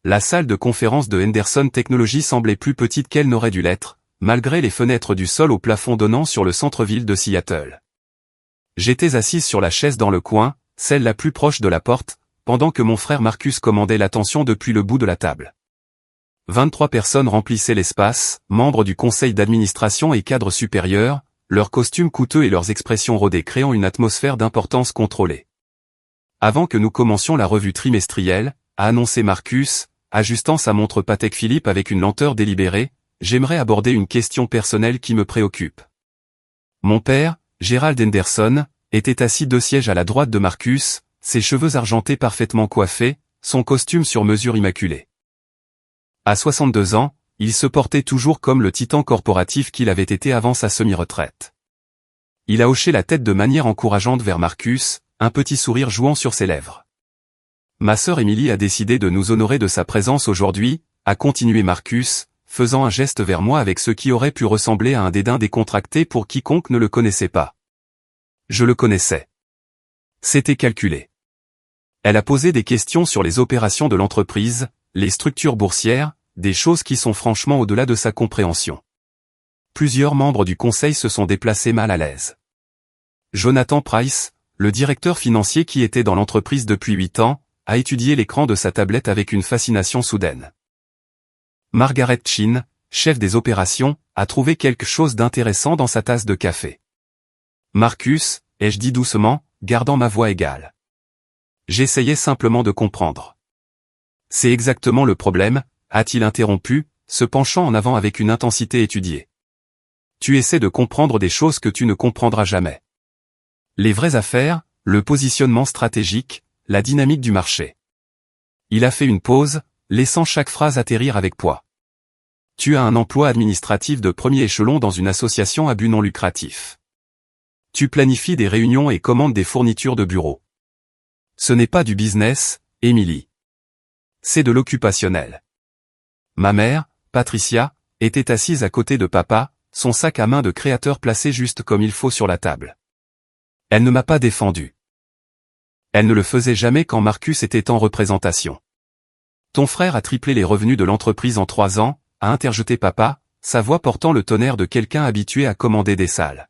la salle de conférence de Henderson Technologies semblait plus petite qu'elle n'aurait dû l'être, malgré les fenêtres du sol au plafond donnant sur le centre-ville de Seattle. J'étais assise sur la chaise dans le coin, celle la plus proche de la porte, pendant que mon frère Marcus commandait l'attention depuis le bout de la table. 23 personnes remplissaient l'espace, membres du conseil d'administration et cadres supérieurs, leurs costumes coûteux et leurs expressions rodées créant une atmosphère d'importance contrôlée. Avant que nous commencions la revue trimestrielle, a annoncé Marcus, ajustant sa montre Patek Philippe avec une lenteur délibérée, j'aimerais aborder une question personnelle qui me préoccupe. Mon père, Gerald Henderson, était assis 2 sièges à la droite de Marcus, ses cheveux argentés parfaitement coiffés, son costume sur mesure immaculé. À 62 ans, il se portait toujours comme le titan corporatif qu'il avait été avant sa semi-retraite. Il a hoché la tête de manière encourageante vers Marcus, un petit sourire jouant sur ses lèvres. Ma sœur Émilie a décidé de nous honorer de sa présence aujourd'hui, a continué Marcus, faisant un geste vers moi avec ce qui aurait pu ressembler à un dédain décontracté pour quiconque ne le connaissait pas. Je le connaissais. C'était calculé. Elle a posé des questions sur les opérations de l'entreprise, les structures boursières, des choses qui sont franchement au-delà de sa compréhension. Plusieurs membres du conseil se sont déplacés mal à l'aise. Jonathan Price, le directeur financier qui était dans l'entreprise depuis 8 ans, a étudié l'écran de sa tablette avec une fascination soudaine. Margaret Chin, chef des opérations, a trouvé quelque chose d'intéressant dans sa tasse de café. Marcus, ai-je dit doucement, gardant ma voix égale. J'essayais simplement de comprendre. C'est exactement le problème, a-t-il interrompu, se penchant en avant avec une intensité étudiée. Tu essaies de comprendre des choses que tu ne comprendras jamais. Les vraies affaires, le positionnement stratégique, la dynamique du marché. Il a fait une pause, laissant chaque phrase atterrir avec poids. Tu as un emploi administratif de premier échelon dans une association à but non lucratif. Tu planifies des réunions et commandes des fournitures de bureau. Ce n'est pas du business, Émilie. C'est de l'occupationnel. Ma mère, Patricia, était assise à côté de papa, son sac à main de créateur placé juste comme il faut sur la table. Elle ne m'a pas défendu. Elle ne le faisait jamais quand Marcus était en représentation. Ton frère a triplé les revenus de l'entreprise en 3 ans, a interjeté papa, sa voix portant le tonnerre de quelqu'un habitué à commander des salles.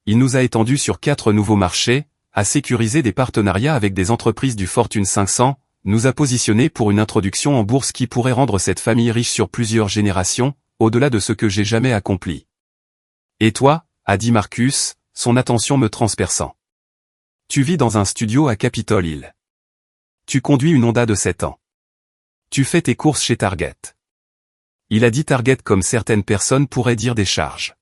Il nous a étendus sur 4 nouveaux marchés, a sécurisé des partenariats avec des entreprises du Fortune 500, nous a positionnés pour une introduction en bourse qui pourrait rendre cette famille riche sur plusieurs générations, au-delà de ce que j'ai jamais accompli. Et toi, a dit Marcus, son attention me transperçant. Tu vis dans un studio à Capitol Hill. Tu conduis une Honda de 7 ans. Tu fais tes courses chez Target. Il a dit Target comme certaines personnes pourraient dire des charges.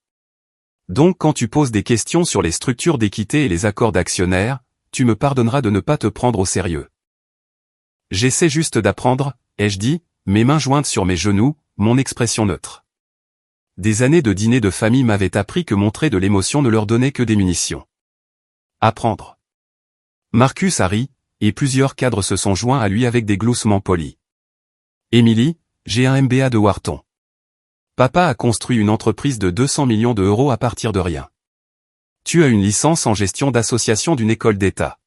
Donc quand tu poses des questions sur les structures d'équité et les accords d'actionnaires, tu me pardonneras de ne pas te prendre au sérieux. J'essaie juste d'apprendre, ai-je dit, mes mains jointes sur mes genoux, mon expression neutre. Des années de dîner de famille m'avaient appris que montrer de l'émotion ne leur donnait que des munitions. Apprendre. Marcus a ri, et plusieurs cadres se sont joints à lui avec des gloussements polis. Émilie, j'ai un MBA de Wharton. Papa a construit une entreprise de 200 millions d'euros à partir de rien. Tu as une licence en gestion d'association d'une école d'État.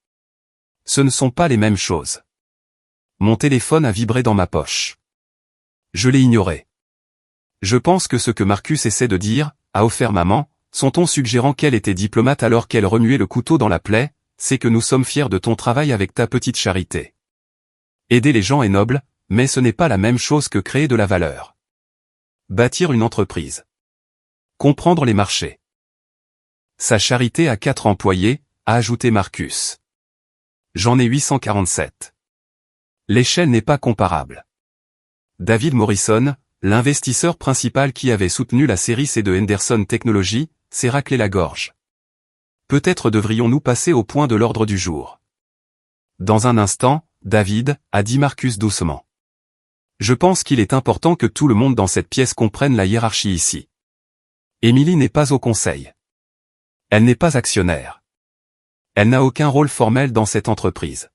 Ce ne sont pas les mêmes choses. Mon téléphone a vibré dans ma poche. Je l'ai ignoré. Je pense que ce que Marcus essaie de dire, a offert maman, son ton suggérant qu'elle était diplomate alors qu'elle remuait le couteau dans la plaie, c'est que nous sommes fiers de ton travail avec ta petite charité. Aider les gens est noble, mais ce n'est pas la même chose que créer de la valeur. Bâtir une entreprise. Comprendre les marchés. Sa charité a 4 employés, a ajouté Marcus. J'en ai 847. L'échelle n'est pas comparable. David Morrison, l'investisseur principal qui avait soutenu la série C de Henderson Technologies, s'est raclé la gorge. Peut-être devrions-nous passer au point de l'ordre du jour. Dans un instant, David, a dit Marcus doucement. Je pense qu'il est important que tout le monde dans cette pièce comprenne la hiérarchie ici. Émilie n'est pas au conseil. Elle n'est pas actionnaire. Elle n'a aucun rôle formel dans cette entreprise.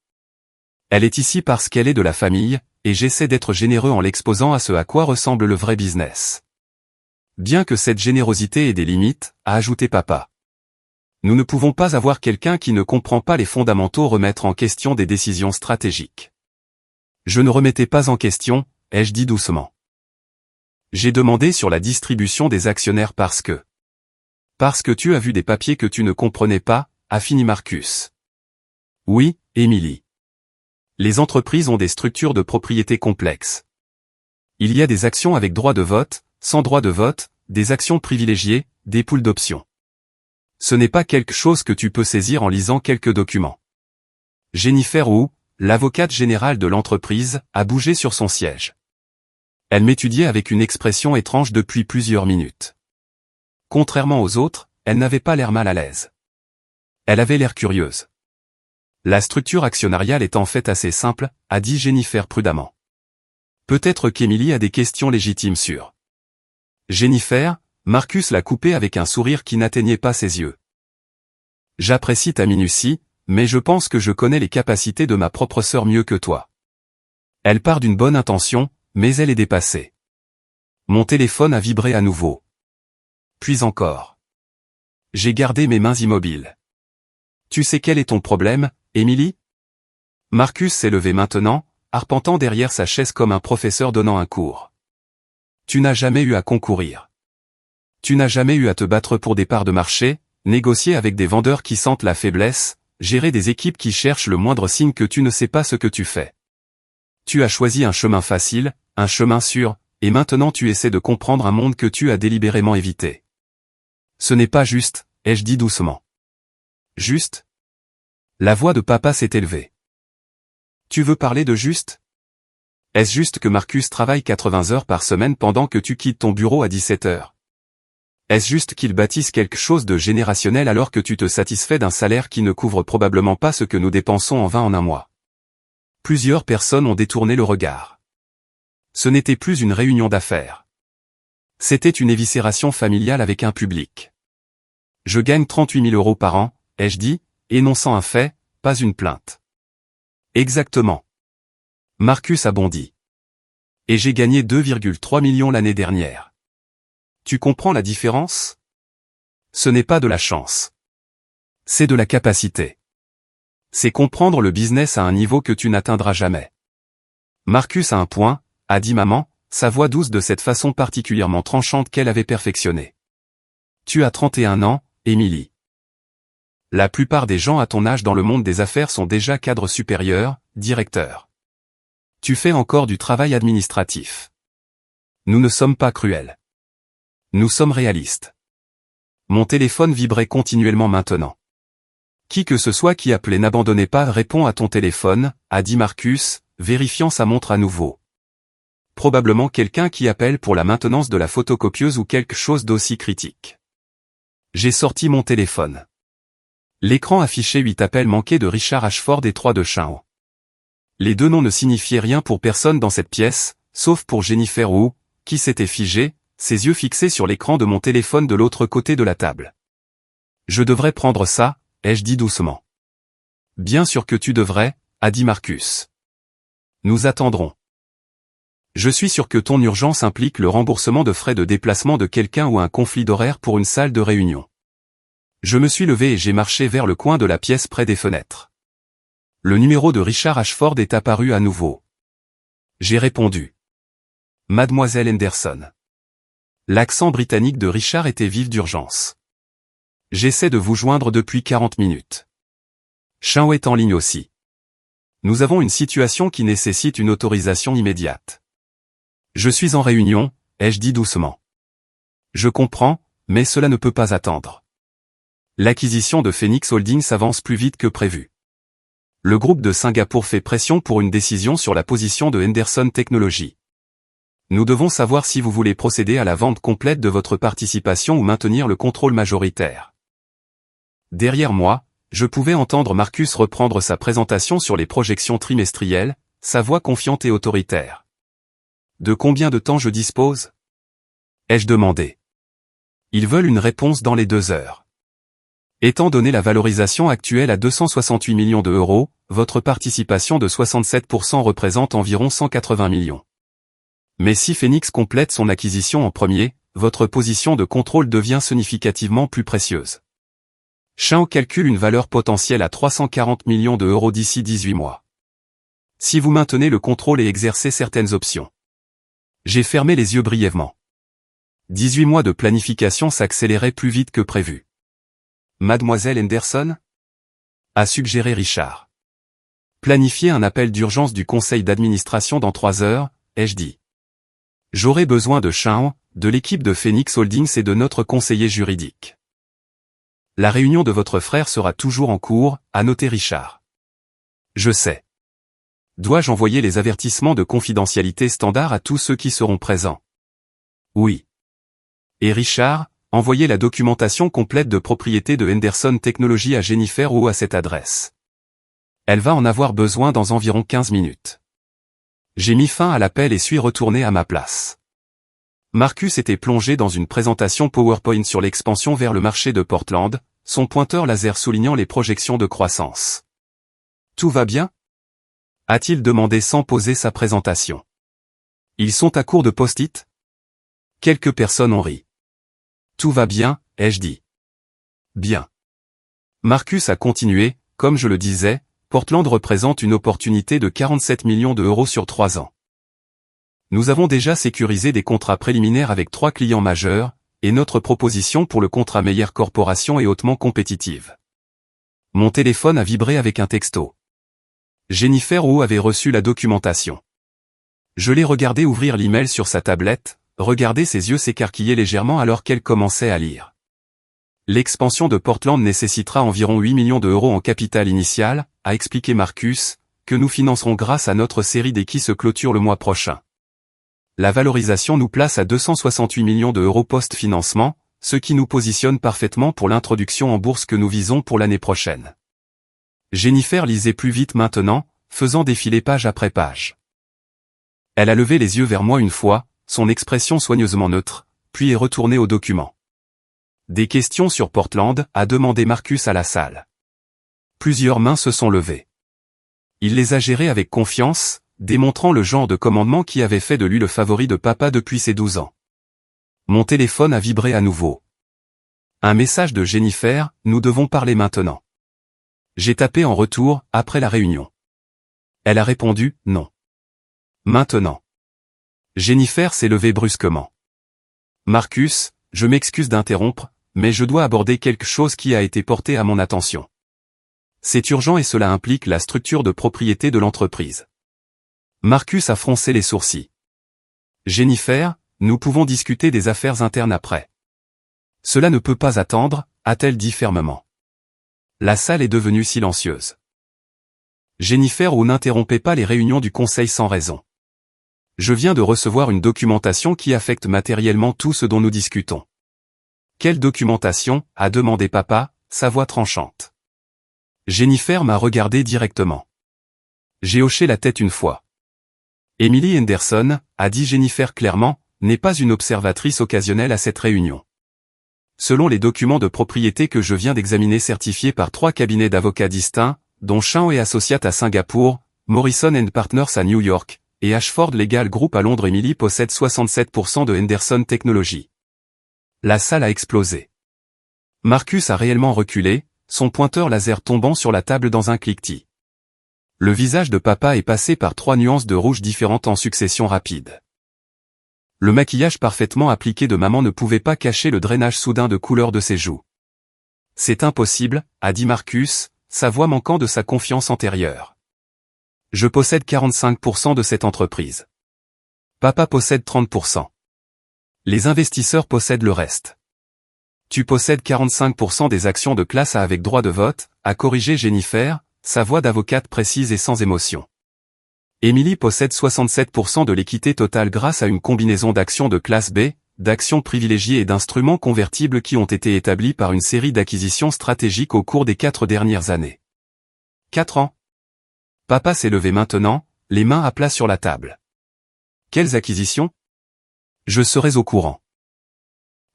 Elle est ici parce qu'elle est de la famille, et j'essaie d'être généreux en l'exposant à ce à quoi ressemble le vrai business. Bien que cette générosité ait des limites, a ajouté papa. Nous ne pouvons pas avoir quelqu'un qui ne comprend pas les fondamentaux remettre en question des décisions stratégiques. Je ne remettais pas en question, ai-je dit doucement. J'ai demandé sur la distribution des actionnaires parce que tu as vu des papiers que tu ne comprenais pas, a fini Marcus. Oui, Émilie. Les entreprises ont des structures de propriété complexes. Il y a des actions avec droit de vote, sans droit de vote, des actions privilégiées, des poules d'options. Ce n'est pas quelque chose que tu peux saisir en lisant quelques documents. Jennifer Wu, l'avocate générale de l'entreprise, a bougé sur son siège. Elle m'étudiait avec une expression étrange depuis plusieurs minutes. Contrairement aux autres, elle n'avait pas l'air mal à l'aise. Elle avait l'air curieuse. La structure actionnariale est en fait assez simple, a dit Jennifer prudemment. Peut-être qu'Émilie a des questions légitimes sur Jennifer, Marcus l'a coupée avec un sourire qui n'atteignait pas ses yeux. J'apprécie ta minutie, mais je pense que je connais les capacités de ma propre sœur mieux que toi. Elle part d'une bonne intention, mais elle est dépassée. Mon téléphone a vibré à nouveau. Puis encore. J'ai gardé mes mains immobiles. Tu sais quel est ton problème, Émilie? Marcus s'est levé maintenant, arpentant derrière sa chaise comme un professeur donnant un cours. Tu n'as jamais eu à concourir. Tu n'as jamais eu à te battre pour des parts de marché, négocier avec des vendeurs qui sentent la faiblesse, gérer des équipes qui cherchent le moindre signe que tu ne sais pas ce que tu fais. Tu as choisi un chemin facile, un chemin sûr, et maintenant tu essaies de comprendre un monde que tu as délibérément évité. Ce n'est pas juste, ai-je dit doucement. Juste? La voix de papa s'est élevée. Tu veux parler de juste? Est-ce juste que Marcus travaille 80 heures par semaine pendant que tu quittes ton bureau à 17 heures? Est-ce juste qu'il bâtisse quelque chose de générationnel alors que tu te satisfais d'un salaire qui ne couvre probablement pas ce que nous dépensons en vin en un mois? Plusieurs personnes ont détourné le regard. Ce n'était plus une réunion d'affaires. C'était une éviscération familiale avec un public. Je gagne 38 000 € par an, ai-je dit, énonçant un fait, pas une plainte. Exactement. Marcus a bondi. Et j'ai gagné 2,3 millions l'année dernière. Tu comprends la différence? Ce n'est pas de la chance. C'est de la capacité. C'est comprendre le business à un niveau que tu n'atteindras jamais. Marcus a un point, a dit maman, sa voix douce de cette façon particulièrement tranchante qu'elle avait perfectionnée. Tu as 31 ans, Émilie. La plupart des gens à ton âge dans le monde des affaires sont déjà cadres supérieurs, directeurs. Tu fais encore du travail administratif. Nous ne sommes pas cruels. Nous sommes réalistes. Mon téléphone vibrait continuellement maintenant. Qui que ce soit qui appelait n'abandonnez pas, réponds à ton téléphone, a dit Marcus, vérifiant sa montre à nouveau. Probablement quelqu'un qui appelle pour la maintenance de la photocopieuse ou quelque chose d'aussi critique. J'ai sorti mon téléphone. L'écran affichait 8 appels manqués de Richard Ashford et 3 de Shao. Les deux noms ne signifiaient rien pour personne dans cette pièce, sauf pour Jennifer Wu, qui s'était figée, ses yeux fixés sur l'écran de mon téléphone de l'autre côté de la table. Je devrais prendre ça, ai-je dit doucement. Bien sûr que tu devrais, a dit Marcus. Nous attendrons. Je suis sûr que ton urgence implique le remboursement de frais de déplacement de quelqu'un ou un conflit d'horaire pour une salle de réunion. Je me suis levé et j'ai marché vers le coin de la pièce près des fenêtres. Le numéro de Richard Ashford est apparu à nouveau. J'ai répondu. Mademoiselle Henderson. L'accent britannique de Richard était vif d'urgence. J'essaie de vous joindre depuis 40 minutes. Shao est en ligne aussi. Nous avons une situation qui nécessite une autorisation immédiate. Je suis en réunion, ai-je dit doucement. Je comprends, mais cela ne peut pas attendre. L'acquisition de Phoenix Holdings avance plus vite que prévu. Le groupe de Singapour fait pression pour une décision sur la position de Henderson Technologies. Nous devons savoir si vous voulez procéder à la vente complète de votre participation ou maintenir le contrôle majoritaire. Derrière moi, je pouvais entendre Marcus reprendre sa présentation sur les projections trimestrielles, sa voix confiante et autoritaire. De combien de temps je dispose? Ai-je demandé. Ils veulent une réponse dans les 2 heures. Étant donné la valorisation actuelle à 268 millions €, votre participation de 67% représente environ 180 millions. Mais si Phoenix complète son acquisition en premier, votre position de contrôle devient significativement plus précieuse. Shao calcule une valeur potentielle à 340 millions € d'ici 18 mois. Si vous maintenez le contrôle et exercez certaines options. J'ai fermé les yeux brièvement. 18 mois de planification s'accéléraient plus vite que prévu. Mademoiselle Henderson ? A suggéré Richard. Planifiez un appel d'urgence du conseil d'administration dans 3 heures, ai-je dit. J'aurai besoin de Chao, de l'équipe de Phoenix Holdings et de notre conseiller juridique. La réunion de votre frère sera toujours en cours, a noté Richard. Je sais. Dois-je envoyer les avertissements de confidentialité standard à tous ceux qui seront présents? Oui. Et Richard, envoyez la documentation complète de propriété de Henderson Technologies à Jennifer ou à cette adresse. Elle va en avoir besoin dans environ 15 minutes. J'ai mis fin à l'appel et suis retourné à ma place. Marcus était plongé dans une présentation PowerPoint sur l'expansion vers le marché de Portland, son pointeur laser soulignant les projections de croissance. Tout va bien? A-t-il demandé sans poser sa présentation. Ils sont à court de post-it? Quelques personnes ont ri. Tout va bien, ai-je dit. Bien. Marcus a continué, comme je le disais, Portland représente une opportunité de 47 millions d'euros sur 3 ans. Nous avons déjà sécurisé des contrats préliminaires avec 3 clients majeurs, et notre proposition pour le contrat Meyer Corporation est hautement compétitive. Mon téléphone a vibré avec un texto. Jennifer Wu avait reçu la documentation. Je l'ai regardé ouvrir l'email sur sa tablette, regarder ses yeux s'écarquiller légèrement alors qu'elle commençait à lire. L'expansion de Portland nécessitera environ 8 millions d'euros en capital initial, a expliqué Marcus, que nous financerons grâce à notre série D qui se clôture le mois prochain. La valorisation nous place à 268 millions d'euros post-financement, ce qui nous positionne parfaitement pour l'introduction en bourse que nous visons pour l'année prochaine. Jennifer lisait plus vite maintenant, faisant défiler page après page. Elle a levé les yeux vers moi une fois, son expression soigneusement neutre, puis est retournée au document. Des questions sur Portland, a demandé Marcus à la salle. Plusieurs mains se sont levées. Il les a gérées avec confiance, démontrant le genre de commandement qui avait fait de lui le favori de papa depuis ses 12 ans. Mon téléphone a vibré à nouveau. Un message de Jennifer, nous devons parler maintenant. J'ai tapé en retour, après la réunion. Elle a répondu, non. Maintenant. Jennifer s'est levée brusquement. Marcus, je m'excuse d'interrompre, mais je dois aborder quelque chose qui a été porté à mon attention. C'est urgent et cela implique la structure de propriété de l'entreprise. Marcus a froncé les sourcils. Jennifer, nous pouvons discuter des affaires internes après. Cela ne peut pas attendre, a-t-elle dit fermement. La salle est devenue silencieuse. Jennifer n'interrompait pas les réunions du conseil sans raison. Je viens de recevoir une documentation qui affecte matériellement tout ce dont nous discutons. Quelle documentation, a demandé papa, sa voix tranchante. Jennifer m'a regardé directement. J'ai hoché la tête une fois. Emily Henderson, a dit Jennifer clairement, n'est pas une observatrice occasionnelle à cette réunion. Selon les documents de propriété que je viens d'examiner certifiés par 3 cabinets d'avocats distincts, dont Chao et Associates à Singapour, Morrison & Partners à New York, et Ashford Legal Group à Londres, Emily possède 67% de Henderson Technologies. La salle a explosé. Marcus a réellement reculé, son pointeur laser tombant sur la table dans un cliquetis. Le visage de papa est passé par 3 nuances de rouge différentes en succession rapide. Le maquillage parfaitement appliqué de maman ne pouvait pas cacher le drainage soudain de couleur de ses joues. C'est impossible, a dit Marcus, sa voix manquant de sa confiance antérieure. Je possède 45% de cette entreprise. Papa possède 30%. Les investisseurs possèdent le reste. Tu possèdes 45% des actions de classe A avec droit de vote, a corrigé Jennifer, sa voix d'avocate précise et sans émotion. Emily possède 67% de l'équité totale grâce à une combinaison d'actions de classe B, d'actions privilégiées et d'instruments convertibles qui ont été établis par une série d'acquisitions stratégiques au cours des 4 dernières années. 4 ans. Papa s'est levé maintenant, les mains à plat sur la table. Quelles acquisitions? Je serais au courant.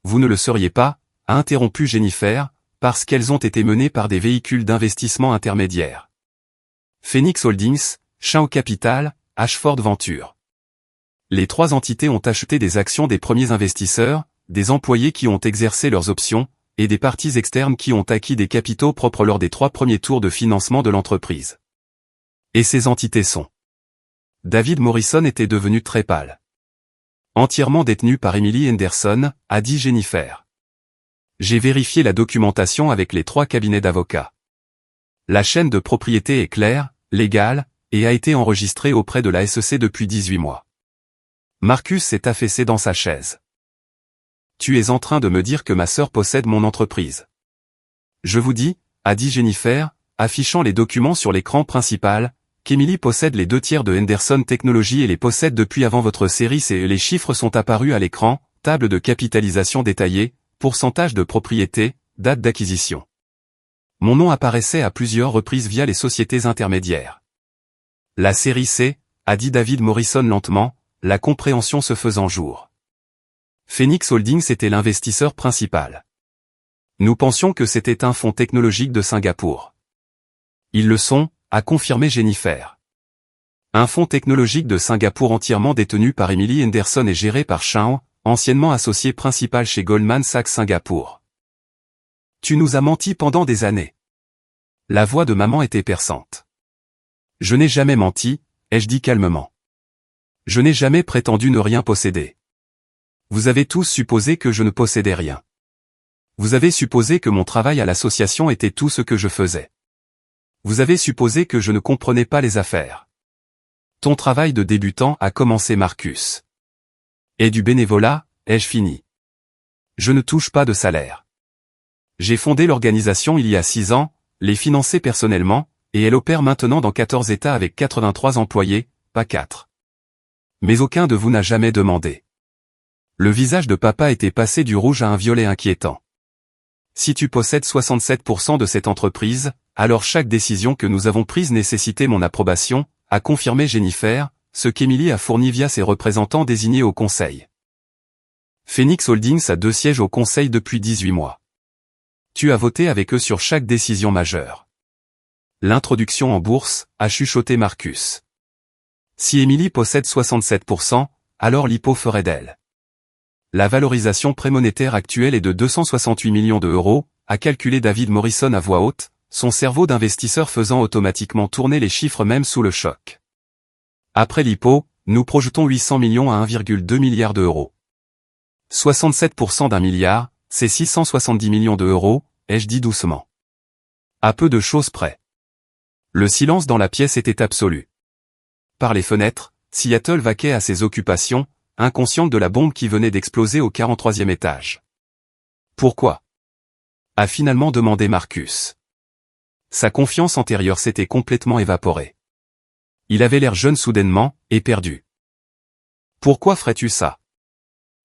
Vous ne le seriez pas, a interrompu Jennifer, parce qu'elles ont été menées par des véhicules d'investissement intermédiaires. Phoenix Holdings, Chao Capital, Ashford Venture. Les 3 entités ont acheté des actions des premiers investisseurs, des employés qui ont exercé leurs options, et des parties externes qui ont acquis des capitaux propres lors des 3 premiers tours de financement de l'entreprise. Et ces entités sont David Morrison était devenu très pâle. Entièrement détenu par Emily Henderson, a dit Jennifer. J'ai vérifié la documentation avec les 3 cabinets d'avocats. La chaîne de propriété est claire, légale, et a été enregistrée auprès de la SEC depuis 18 mois. Marcus s'est affaissé dans sa chaise. Tu es en train de me dire que ma sœur possède mon entreprise. Je vous dis, a dit Jennifer, affichant les documents sur l'écran principal, qu'Emily possède les 2/3 de Henderson Technologies et les possède depuis avant votre série C et les chiffres sont apparus à l'écran, table de capitalisation détaillée, pourcentage de propriété, date d'acquisition. Mon nom apparaissait à plusieurs reprises via les sociétés intermédiaires. La série C, a dit David Morrison lentement, la compréhension se faisant jour. Phoenix Holdings était l'investisseur principal. Nous pensions que c'était un fonds technologique de Singapour. Ils le sont, a confirmé Jennifer. Un fonds technologique de Singapour entièrement détenu par Emily Henderson et géré par Sean, anciennement associé principal chez Goldman Sachs Singapour. Tu nous as menti pendant des années. La voix de maman était perçante. Je n'ai jamais menti, ai-je dit calmement. Je n'ai jamais prétendu ne rien posséder. Vous avez tous supposé que je ne possédais rien. Vous avez supposé que mon travail à l'association était tout ce que je faisais. Vous avez supposé que je ne comprenais pas les affaires. Ton travail de débutant a commencé Marcus. Et du bénévolat, ai-je fini. Je ne touche pas de salaire. J'ai fondé l'organisation il y a 6 ans, l'ai financée personnellement, et elle opère maintenant dans 14 États avec 83 employés, pas 4. Mais aucun de vous n'a jamais demandé. Le visage de papa était passé du rouge à un violet inquiétant. Si tu possèdes 67% de cette entreprise, alors chaque décision que nous avons prise nécessitait mon approbation, a confirmé Jennifer, ce qu'Emily a fourni via ses représentants désignés au conseil. Phoenix Holdings a 2 sièges au conseil depuis 18 mois. Tu as voté avec eux sur chaque décision majeure. L'introduction en bourse, a chuchoté Marcus. Si Emily possède 67%, alors l'IPO ferait d'elle. La valorisation prémonétaire actuelle est de 268 millions d'euros, a calculé David Morrison à voix haute, son cerveau d'investisseur faisant automatiquement tourner les chiffres même sous le choc. Après l'IPO, nous projetons 800 millions à 1,2 milliard d'euros. 67% d'1 milliard, c'est 670 millions d'euros, ai-je dit doucement. À peu de choses près. Le silence dans la pièce était absolu. Par les fenêtres, Seattle vaquait à ses occupations, inconsciente de la bombe qui venait d'exploser au 43e étage. Pourquoi ? A finalement demandé Marcus. Sa confiance antérieure s'était complètement évaporée. Il avait l'air jeune soudainement, et perdu. Pourquoi ferais-tu ça ?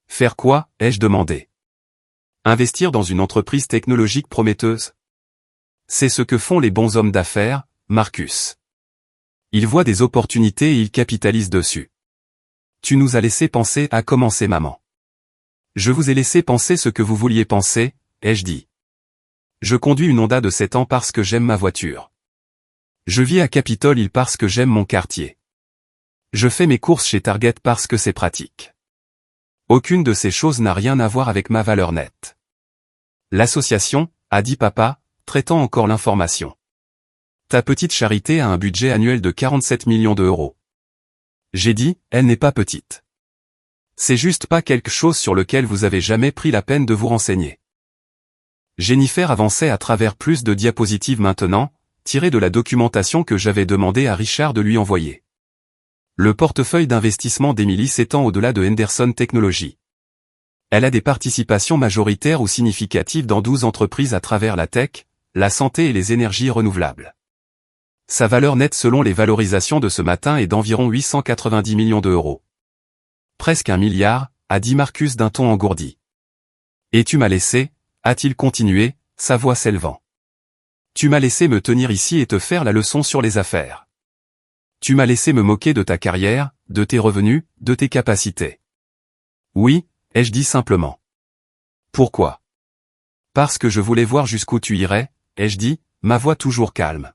Faire quoi, ai-je demandé. Investir dans une entreprise technologique prometteuse ? C'est ce que font les bons hommes d'affaires, Marcus. Ils voient des opportunités et ils capitalisent dessus. Tu nous as laissé penser, a commencé maman. Je vous ai laissé penser ce que vous vouliez penser, ai-je dit. Je conduis une Honda de 7 ans parce que j'aime ma voiture. Je vis à Capitol Hill parce que j'aime mon quartier. Je fais mes courses chez Target parce que c'est pratique. Aucune de ces choses n'a rien à voir avec ma valeur nette. L'association, a dit papa, traitant encore l'information. Ta petite charité a un budget annuel de 47 millions d'euros. J'ai dit, elle n'est pas petite. C'est juste pas quelque chose sur lequel vous avez jamais pris la peine de vous renseigner. Jennifer avançait à travers plus de diapositives maintenant, tirées de la documentation que j'avais demandé à Richard de lui envoyer. Le portefeuille d'investissement d'Emily s'étend au-delà de Henderson Technologies. Elle a des participations majoritaires ou significatives dans 12 entreprises à travers la tech, la santé et les énergies renouvelables. Sa valeur nette selon les valorisations de ce matin est d'environ 890 millions d'euros. Presque 1 milliard, a dit Marcus d'un ton engourdi. Et tu m'as laissé, a-t-il continué, sa voix s'élevant. Tu m'as laissé me tenir ici et te faire la leçon sur les affaires. Tu m'as laissé me moquer de ta carrière, de tes revenus, de tes capacités. Oui, ai-je dit simplement. Pourquoi ? Parce que je voulais voir jusqu'où tu irais, ai-je dit, ma voix toujours calme.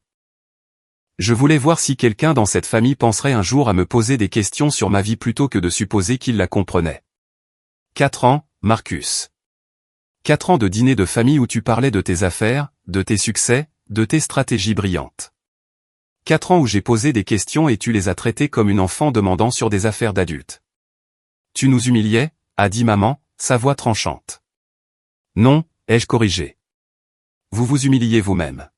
Je voulais voir si quelqu'un dans cette famille penserait un jour à me poser des questions sur ma vie plutôt que de supposer qu'il la comprenait. 4 ans, Marcus. 4 ans de dîner de famille où tu parlais de tes affaires, de tes succès, de tes stratégies brillantes. 4 ans où j'ai posé des questions et tu les as traitées comme une enfant demandant sur des affaires d'adultes. Tu nous humiliais, a dit maman, sa voix tranchante. Non, ai-je corrigé. Vous vous humiliez vous-même.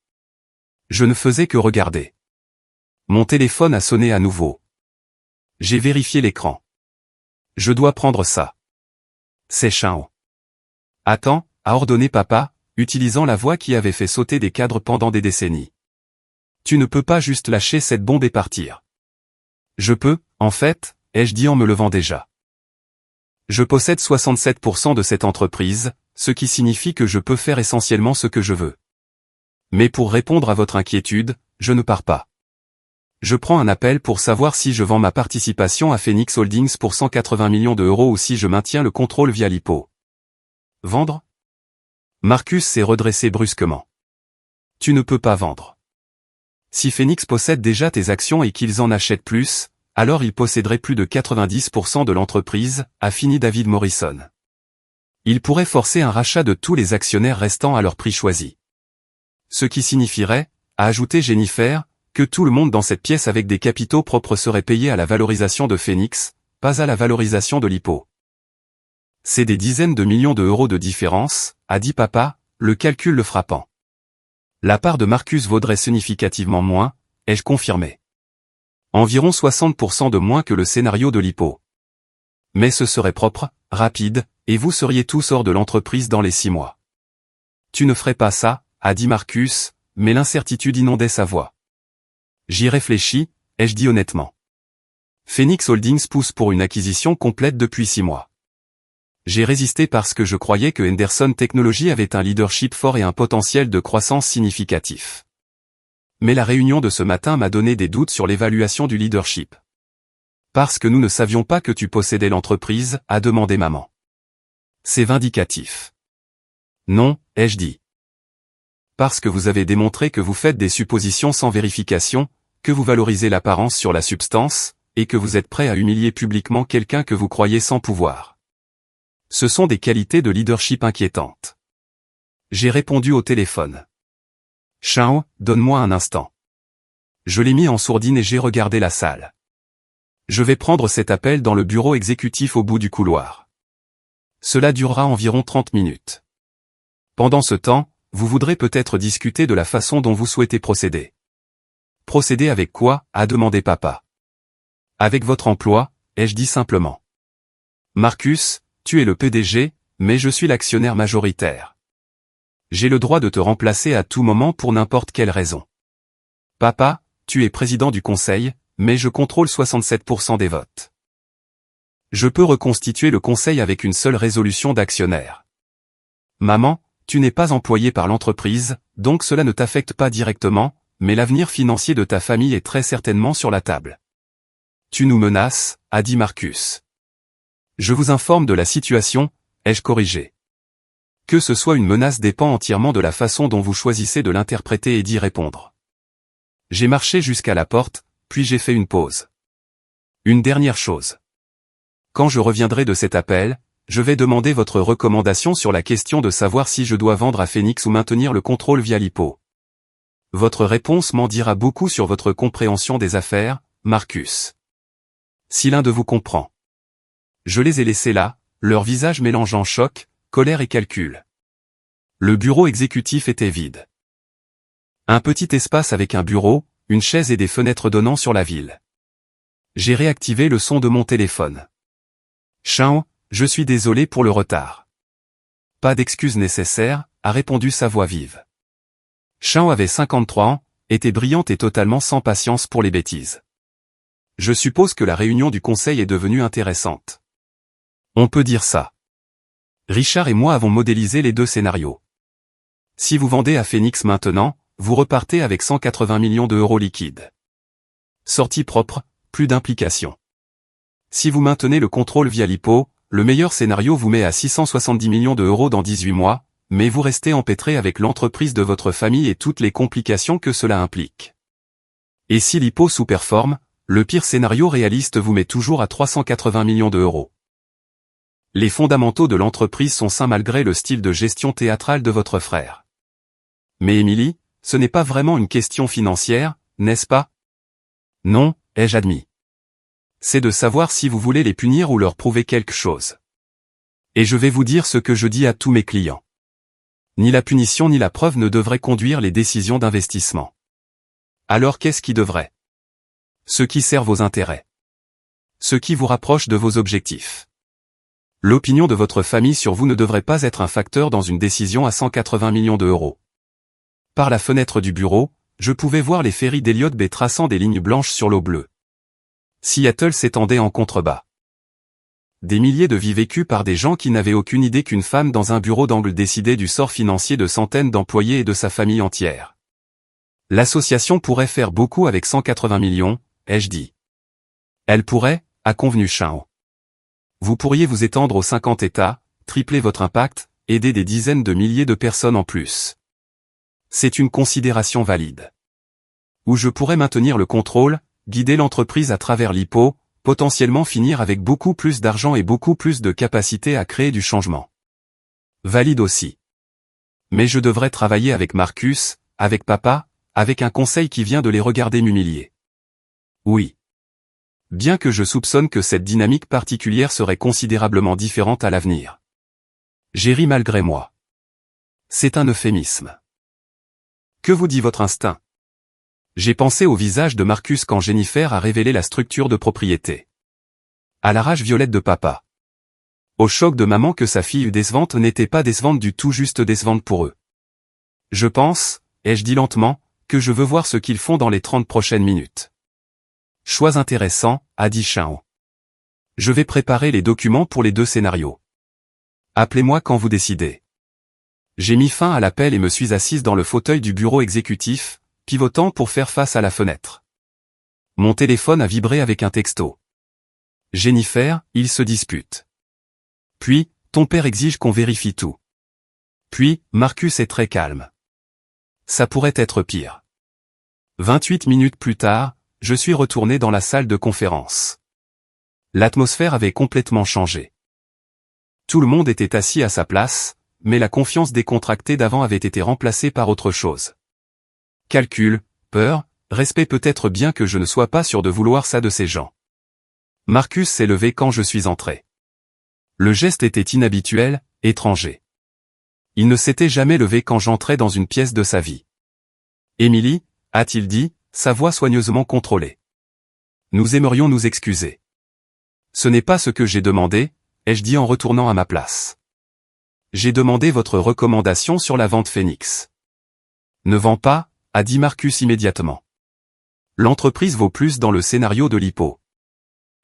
Je ne faisais que regarder. Mon téléphone a sonné à nouveau. J'ai vérifié l'écran. Je dois prendre ça. C'est Chao. Attends, a ordonné papa, utilisant la voix qui avait fait sauter des cadres pendant des décennies. Tu ne peux pas juste lâcher cette bombe et partir. Je peux, en fait, ai-je dit en me levant déjà. Je possède 67% de cette entreprise, ce qui signifie que je peux faire essentiellement ce que je veux. Mais pour répondre à votre inquiétude, je ne pars pas. Je prends un appel pour savoir si je vends ma participation à Phoenix Holdings pour 180 millions d'euros ou si je maintiens le contrôle via l'IPO. Vendre? Marcus s'est redressé brusquement. Tu ne peux pas vendre. Si Phoenix possède déjà tes actions et qu'ils en achètent plus, alors il posséderait plus de 90% de l'entreprise, a fini David Morrison. Il pourrait forcer un rachat de tous les actionnaires restants à leur prix choisi. Ce qui signifierait, a ajouté Jennifer, que tout le monde dans cette pièce avec des capitaux propres serait payé à la valorisation de Phoenix, pas à la valorisation de l'IPO. C'est des dizaines de millions d'euros de différence, a dit papa, le calcul le frappant. La part de Marcus vaudrait significativement moins, ai-je confirmé. Environ 60% de moins que le scénario de l'IPO. Mais ce serait propre, rapide, et vous seriez tous hors de l'entreprise dans les 6 mois. Tu ne ferais pas ça, a dit Marcus, mais l'incertitude inondait sa voix. J'y réfléchis, ai-je dit honnêtement. Phoenix Holdings pousse pour une acquisition complète depuis 6 mois. J'ai résisté parce que je croyais que Henderson Technologies avait un leadership fort et un potentiel de croissance significatif. Mais la réunion de ce matin m'a donné des doutes sur l'évaluation du leadership. Parce que nous ne savions pas que tu possédais l'entreprise, a demandé maman. C'est vindicatif. Non, ai-je dit. Parce que vous avez démontré que vous faites des suppositions sans vérification, que vous valorisez l'apparence sur la substance, et que vous êtes prêt à humilier publiquement quelqu'un que vous croyez sans pouvoir. Ce sont des qualités de leadership inquiétantes. J'ai répondu au téléphone. Chao, donne-moi un instant. Je l'ai mis en sourdine et j'ai regardé la salle. Je vais prendre cet appel dans le bureau exécutif au bout du couloir. Cela durera environ 30 minutes. Pendant ce temps, vous voudrez peut-être discuter de la façon dont vous souhaitez procéder. Procéder avec quoi, a demandé papa. Avec votre emploi, ai-je dit simplement. Marcus, tu es le PDG, mais je suis l'actionnaire majoritaire. J'ai le droit de te remplacer à tout moment pour n'importe quelle raison. Papa, tu es président du conseil, mais je contrôle 67% des votes. Je peux reconstituer le conseil avec une seule résolution d'actionnaire. Maman, tu n'es pas employé par l'entreprise, donc cela ne t'affecte pas directement, mais l'avenir financier de ta famille est très certainement sur la table. Tu nous menaces, a dit Marcus. Je vous informe de la situation, ai-je corrigé. Que ce soit une menace dépend entièrement de la façon dont vous choisissez de l'interpréter et d'y répondre. J'ai marché jusqu'à la porte, puis j'ai fait une pause. Une dernière chose. Quand je reviendrai de cet appel, je vais demander votre recommandation sur la question de savoir si je dois vendre à Phoenix ou maintenir le contrôle via l'IPO. Votre réponse m'en dira beaucoup sur votre compréhension des affaires, Marcus. Si l'un de vous comprend. Je les ai laissés là, leur visage mélangeant choc, colère et calcul. Le bureau exécutif était vide. Un petit espace avec un bureau, une chaise et des fenêtres donnant sur la ville. J'ai réactivé le son de mon téléphone. Chao, je suis désolé pour le retard. Pas d'excuses nécessaires, a répondu sa voix vive. Chao avait 53 ans, était brillante et totalement sans patience pour les bêtises. Je suppose que la réunion du conseil est devenue intéressante. On peut dire ça. Richard et moi avons modélisé les deux scénarios. Si vous vendez à Phoenix maintenant, vous repartez avec 180 millions d'euros liquides. Sortie propre, plus d'implications. Si vous maintenez le contrôle via l'IPO, le meilleur scénario vous met à 670 millions d'euros dans 18 mois, mais vous restez empêtré avec l'entreprise de votre famille et toutes les complications que cela implique. Et si l'IPO sous-performe, le pire scénario réaliste vous met toujours à 380 millions d'euros. Les fondamentaux de l'entreprise sont sains malgré le style de gestion théâtrale de votre frère. Mais Émilie, ce n'est pas vraiment une question financière, n'est-ce pas? Non, ai-je admis. C'est de savoir si vous voulez les punir ou leur prouver quelque chose. Et je vais vous dire ce que je dis à tous mes clients. Ni la punition ni la preuve ne devraient conduire les décisions d'investissement. Alors qu'est-ce qui devrait? Ce qui sert vos intérêts. Ce qui vous rapproche de vos objectifs. L'opinion de votre famille sur vous ne devrait pas être un facteur dans une décision à 180 millions d'euros. Par la fenêtre du bureau, je pouvais voir les ferries d'Elliott Bay traçant des lignes blanches sur l'eau bleue. Seattle s'étendait en contrebas. Des milliers de vies vécues par des gens qui n'avaient aucune idée qu'une femme dans un bureau d'angle décidait du sort financier de centaines d'employés et de sa famille entière. L'association pourrait faire beaucoup avec 180 millions, ai-je dit. Elle pourrait, a convenu Chao. Vous pourriez vous étendre aux 50 États, tripler votre impact, aider des dizaines de milliers de personnes en plus. C'est une considération valide. Ou je pourrais maintenir le contrôle, guider l'entreprise à travers l'IPO, potentiellement finir avec beaucoup plus d'argent et beaucoup plus de capacité à créer du changement. Valide aussi. Mais je devrais travailler avec Marcus, avec papa, avec un conseil qui vient de les regarder m'humilier. Oui. Bien que je soupçonne que cette dynamique particulière serait considérablement différente à l'avenir. J'ai ri malgré moi. C'est un euphémisme. Que vous dit votre instinct? J'ai pensé au visage de Marcus quand Jennifer a révélé la structure de propriété. À la rage violette de papa. Au choc de maman que sa fille décevante n'était pas décevante du tout, juste décevante pour eux. Je pense, ai-je dit lentement, que je veux voir ce qu'ils font dans les 30 prochaines minutes. Choix intéressant, a dit Chao. Je vais préparer les documents pour les 2 scénarios. Appelez-moi quand vous décidez. J'ai mis fin à l'appel et me suis assise dans le fauteuil du bureau exécutif, pivotant pour faire face à la fenêtre. Mon téléphone a vibré avec un texto. Jennifer, il se dispute. Puis, ton père exige qu'on vérifie tout. Puis, Marcus est très calme. Ça pourrait être pire. 28 minutes plus tard, je suis retourné dans la salle de conférence. L'atmosphère avait complètement changé. Tout le monde était assis à sa place, mais la confiance décontractée d'avant avait été remplacée par autre chose. Calcul, peur, respect, peut-être, bien que je ne sois pas sûr de vouloir ça de ces gens. Marcus s'est levé quand je suis entré. Le geste était inhabituel, étranger. Il ne s'était jamais levé quand j'entrais dans une pièce de sa vie. Émilie, a-t-il dit, sa voix soigneusement contrôlée. Nous aimerions nous excuser. Ce n'est pas ce que j'ai demandé, ai-je dit en retournant à ma place. J'ai demandé votre recommandation sur la vente Phoenix. Ne vends pas, a dit Marcus immédiatement. L'entreprise vaut plus dans le scénario de l'IPO.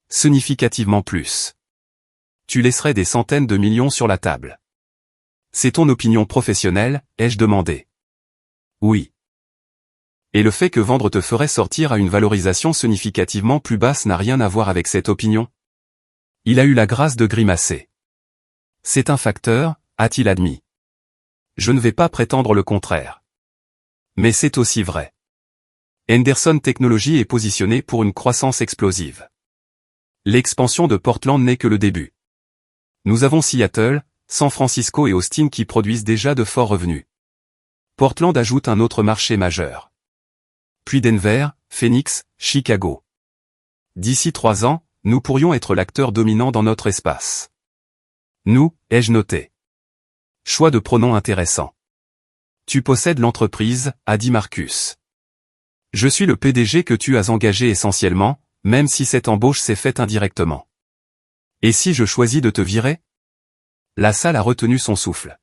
Significativement plus. Tu laisserais des centaines de millions sur la table. C'est ton opinion professionnelle, ai-je demandé. Oui. Et le fait que vendre te ferait sortir à une valorisation significativement plus basse n'a rien à voir avec cette opinion? Il a eu la grâce de grimacer. C'est un facteur, a-t-il admis. Je ne vais pas prétendre le contraire. Mais c'est aussi vrai. Henderson Technologies est positionné pour une croissance explosive. L'expansion de Portland n'est que le début. Nous avons Seattle, San Francisco et Austin qui produisent déjà de forts revenus. Portland ajoute un autre marché majeur. Puis Denver, Phoenix, Chicago. D'ici 3 ans, nous pourrions être l'acteur dominant dans notre espace. Nous, ai-je noté. Choix de pronom intéressant. Tu possèdes l'entreprise, a dit Marcus. Je suis le PDG que tu as engagé essentiellement, même si cette embauche s'est faite indirectement. Et si je choisis de te virer? La salle a retenu son souffle.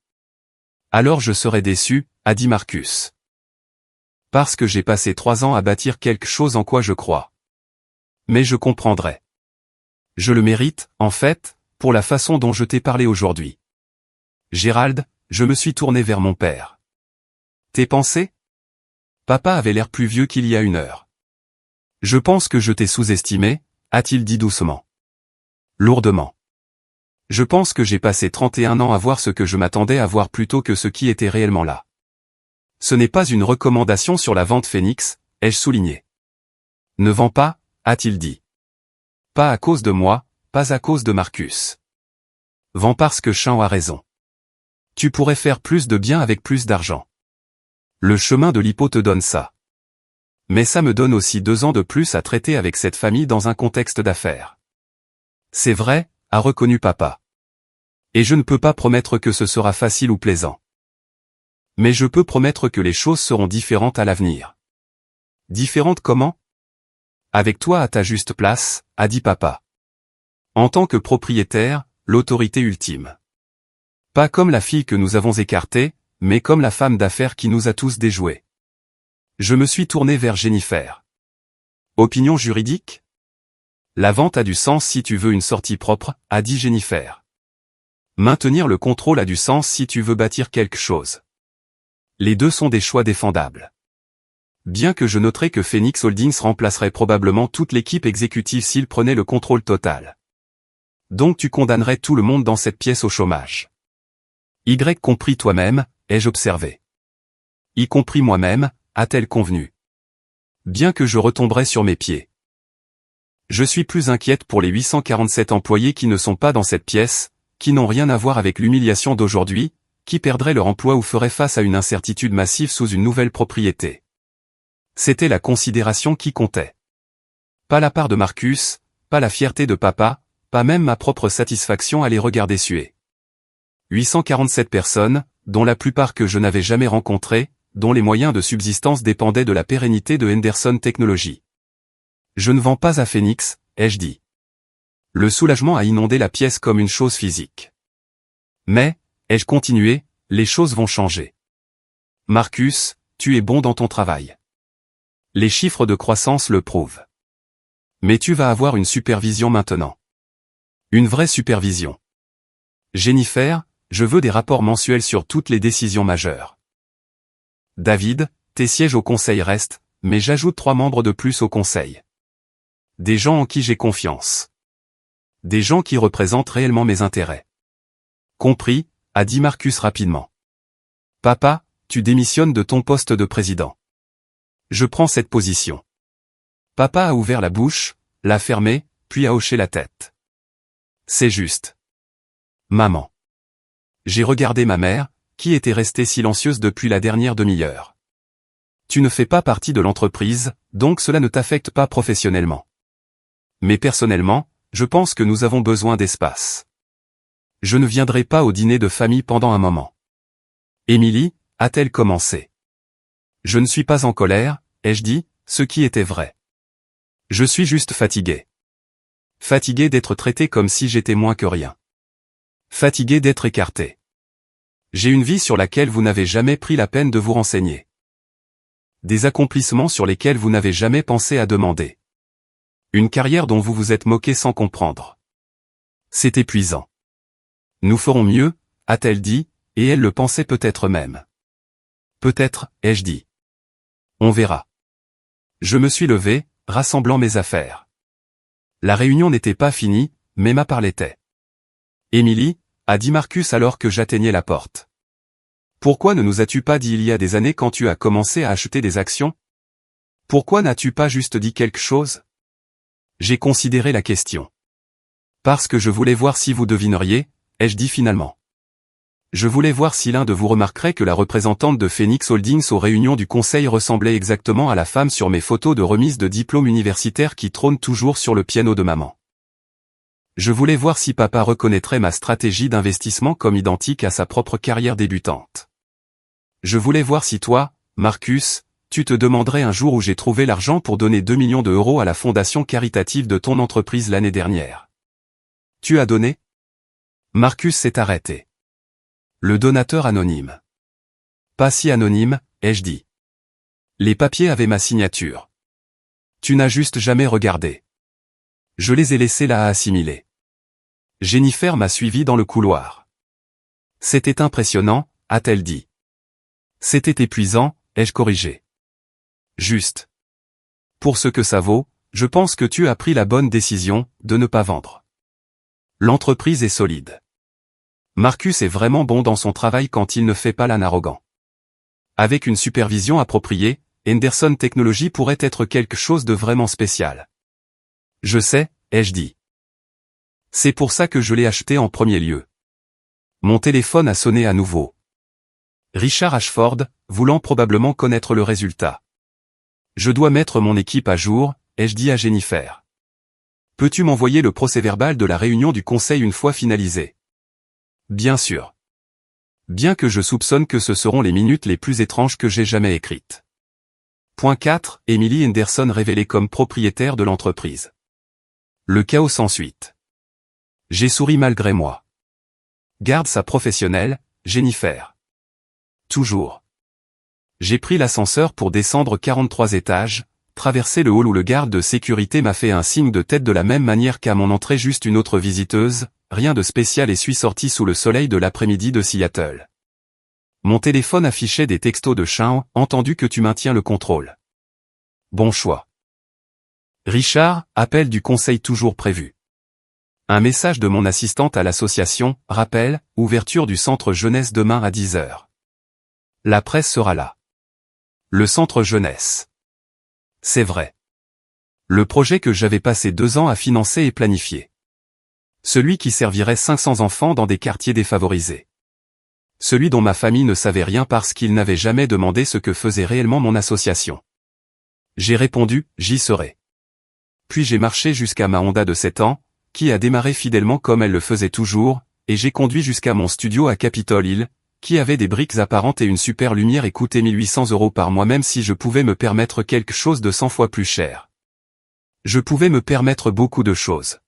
Alors je serai déçu, a dit Marcus. Parce que j'ai passé 3 ans à bâtir quelque chose en quoi je crois. Mais je comprendrai. Je le mérite, en fait, pour la façon dont je t'ai parlé aujourd'hui. Gérald, je me suis tourné vers mon père. Tes pensées? Papa avait l'air plus vieux qu'il y a 1 heure. Je pense que je t'ai sous-estimé, a-t-il dit doucement. Lourdement. Je pense que j'ai passé 31 ans à voir ce que je m'attendais à voir plutôt que ce qui était réellement là. Ce n'est pas une recommandation sur la vente Phoenix, ai-je souligné. Ne vends pas, a-t-il dit. Pas à cause de moi, pas à cause de Marcus. Vends parce que Chao a raison. Tu pourrais faire plus de bien avec plus d'argent. Le chemin de l'IPO te donne ça. Mais ça me donne aussi 2 ans de plus à traiter avec cette famille dans un contexte d'affaires. C'est vrai, a reconnu papa. Et je ne peux pas promettre que ce sera facile ou plaisant. Mais je peux promettre que les choses seront différentes à l'avenir. Différentes comment? Avec toi à ta juste place, a dit papa. En tant que propriétaire, l'autorité ultime. Pas comme la fille que nous avons écartée, mais comme la femme d'affaires qui nous a tous déjoués. Je me suis tourné vers Jennifer. Opinion juridique? La vente a du sens si tu veux une sortie propre, a dit Jennifer. Maintenir le contrôle a du sens si tu veux bâtir quelque chose. Les deux sont des choix défendables. Bien que je noterai que Phoenix Holdings remplacerait probablement toute l'équipe exécutive s'il prenait le contrôle total. Donc tu condamnerais tout le monde dans cette pièce au chômage. Y compris toi-même, ai-je observé. Y compris moi-même, a-t-elle convenu. Bien que je retomberais sur mes pieds. Je suis plus inquiète pour les 847 employés qui ne sont pas dans cette pièce, qui n'ont rien à voir avec l'humiliation d'aujourd'hui, qui perdraient leur emploi ou feraient face à une incertitude massive sous une nouvelle propriété. C'était la considération qui comptait. Pas la part de Marcus, pas la fierté de papa, pas même ma propre satisfaction à les regarder suer. 847 personnes, dont la plupart que je n'avais jamais rencontrées, dont les moyens de subsistance dépendaient de la pérennité de Henderson Technologies. Je ne vends pas à Phoenix, ai-je dit. Le soulagement a inondé la pièce comme une chose physique. Mais, ai-je continué, les choses vont changer. Marcus, tu es bon dans ton travail. Les chiffres de croissance le prouvent. Mais tu vas avoir une supervision maintenant. Une vraie supervision. Jennifer, je veux des rapports mensuels sur toutes les décisions majeures. David, tes sièges au conseil restent, mais j'ajoute 3 membres de plus au conseil. Des gens en qui j'ai confiance. Des gens qui représentent réellement mes intérêts. Compris, a dit Marcus rapidement. Papa, tu démissionnes de ton poste de président. Je prends cette position. Papa a ouvert la bouche, l'a fermée, puis a hoché la tête. C'est juste. Maman. J'ai regardé ma mère, qui était restée silencieuse depuis la dernière demi-heure. Tu ne fais pas partie de l'entreprise, donc cela ne t'affecte pas professionnellement. Mais personnellement, je pense que nous avons besoin d'espace. Je ne viendrai pas au dîner de famille pendant un moment. Émilie, a-t-elle commencé? Je ne suis pas en colère, ai-je dit, ce qui était vrai. Je suis juste fatigué. Fatigué d'être traité comme si j'étais moins que rien. Fatigué d'être écarté. J'ai une vie sur laquelle vous n'avez jamais pris la peine de vous renseigner. Des accomplissements sur lesquels vous n'avez jamais pensé à demander. Une carrière dont vous vous êtes moqué sans comprendre. C'est épuisant. Nous ferons mieux, a-t-elle dit, et elle le pensait peut-être même. Peut-être, ai-je dit. On verra. Je me suis levé, rassemblant mes affaires. La réunion n'était pas finie, mais ma part l'était. Émilie, a dit Marcus alors que j'atteignais la porte. Pourquoi ne nous as-tu pas dit il y a des années quand tu as commencé à acheter des actions? Pourquoi n'as-tu pas juste dit quelque chose? J'ai considéré la question. Parce que je voulais voir si vous devineriez, ai-je dit finalement. Je voulais voir si l'un de vous remarquerait que la représentante de Phoenix Holdings aux réunions du conseil ressemblait exactement à la femme sur mes photos de remise de diplôme universitaire qui trônent toujours sur le piano de maman. Je voulais voir si papa reconnaîtrait ma stratégie d'investissement comme identique à sa propre carrière débutante. Je voulais voir si toi, Marcus, tu te demanderais un jour où j'ai trouvé l'argent pour donner 2 millions d'euros à la fondation caritative de ton entreprise l'année dernière. Tu as donné? Marcus s'est arrêté. Le donateur anonyme. Pas si anonyme, ai-je dit. Les papiers avaient ma signature. Tu n'as juste jamais regardé. Je les ai laissés là à assimiler. Jennifer m'a suivi dans le couloir. C'était impressionnant, a-t-elle dit. C'était épuisant, ai-je corrigé. Juste. Pour ce que ça vaut, je pense que tu as pris la bonne décision, de ne pas vendre. L'entreprise est solide. Marcus est vraiment bon dans son travail quand il ne fait pas l'âne arrogant. Avec une supervision appropriée, Henderson Technologies pourrait être quelque chose de vraiment spécial. Je sais, ai-je dit. C'est pour ça que je l'ai acheté en premier lieu. Mon téléphone a sonné à nouveau. Richard Ashford, voulant probablement connaître le résultat. Je dois mettre mon équipe à jour, ai-je dit à Jennifer. Peux-tu m'envoyer le procès-verbal de la réunion du conseil une fois finalisé? Bien sûr. Bien que je soupçonne que ce seront les minutes les plus étranges que j'ai jamais écrites. Point 4. Emily Henderson révélée comme propriétaire de l'entreprise. Le chaos sans suite. J'ai souri malgré moi. Garde sa professionnelle, Jennifer. Toujours. J'ai pris l'ascenseur pour descendre 43 étages, traverser le hall où le garde de sécurité m'a fait un signe de tête de la même manière qu'à mon entrée juste une autre visiteuse, rien de spécial et suis sorti sous le soleil de l'après-midi de Seattle. Mon téléphone affichait des textos de Sean, entendu que tu maintiens le contrôle. Bon choix. Richard, appel du conseil toujours prévu. Un message de mon assistante à l'association, rappel, ouverture du centre jeunesse demain à 10h. La presse sera là. Le centre jeunesse. C'est vrai. Le projet que j'avais passé 2 ans à financer et planifier. Celui qui servirait 500 enfants dans des quartiers défavorisés. Celui dont ma famille ne savait rien parce qu'il n'avait jamais demandé ce que faisait réellement mon association. J'ai répondu, j'y serai. Puis j'ai marché jusqu'à ma Honda de 7 ans, qui a démarré fidèlement comme elle le faisait toujours, et j'ai conduit jusqu'à mon studio à Capitol Hill, qui avait des briques apparentes et une super lumière et coûtait 1800 € par mois même si je pouvais me permettre quelque chose de 100 fois plus cher. Je pouvais me permettre beaucoup de choses.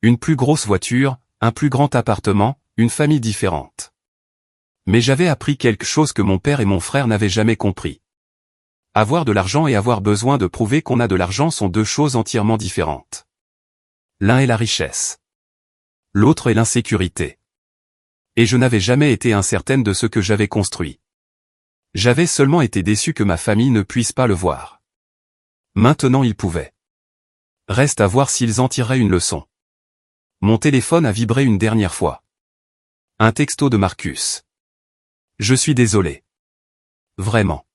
Une plus grosse voiture, un plus grand appartement, une famille différente. Mais j'avais appris quelque chose que mon père et mon frère n'avaient jamais compris. Avoir de l'argent et avoir besoin de prouver qu'on a de l'argent sont 2 choses entièrement différentes. L'un est la richesse. L'autre est l'insécurité. Et je n'avais jamais été incertaine de ce que j'avais construit. J'avais seulement été déçu que ma famille ne puisse pas le voir. Maintenant ils pouvaient. Reste à voir s'ils en tireraient une leçon. Mon téléphone a vibré une dernière fois. Un texto de Marcus. Je suis désolé. Vraiment.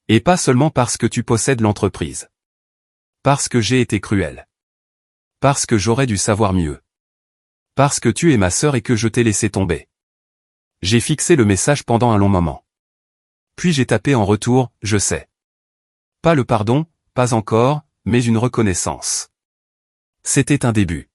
Et pas seulement parce que tu possèdes l'entreprise. Parce que j'ai été cruel. Parce que j'aurais dû savoir mieux. Parce que tu es ma sœur et que je t'ai laissé tomber. J'ai fixé le message pendant un long moment. Puis j'ai tapé en retour, je sais. Pas le pardon, pas encore, mais une reconnaissance. C'était un début.